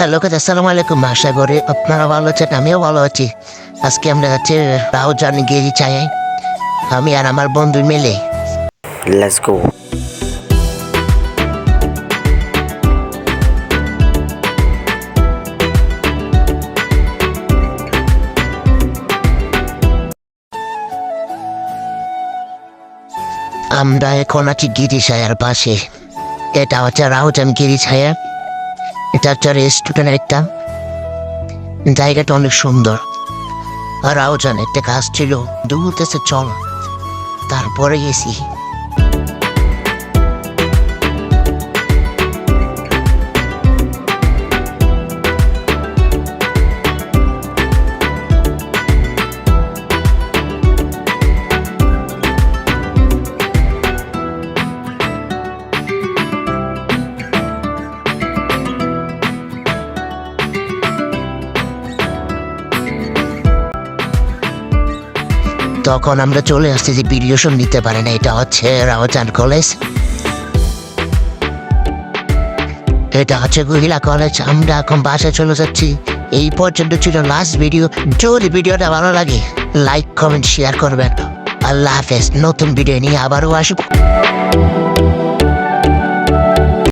Hello guys, আসসালামু আলাইকুম। আশা করি আপনারা ভালো আছেন, আমিও ভালো আছি। আজকে আমরা যাচ্ছি রাউজান গিরি চায়ে, আমি আর আমার বন্ধু মিলে। Let's go. আমরা এখন আছি গিরি ছায়ার পাশে। এটা হচ্ছে রাউজান গিরি ছায়া। এটা হচ্ছে রেস্টুরেন্ট একটা। জায়গাটা অনেক সুন্দর। আর রাউজান একটা গাছ ছিল, দূরতেছে চল, তারপরে গেছি। তখন আমরা চলে আসছি যে ভিডিওশন নিতে পারে না। এটা হচ্ছে রাউজান কলেজ, এটা হচ্ছে গুহিলা কলেজ। আমরা এখন বাসায় চলে যাচ্ছি। এই পর্যন্ত ছিল লাস্ট ভিডিও। যদি ভিডিওটা ভালো লাগে লাইক কমেন্ট শেয়ার করবেন। আল্লাহ হাফেজ। নতুন ভিডিও নিয়ে আবারও আসবো।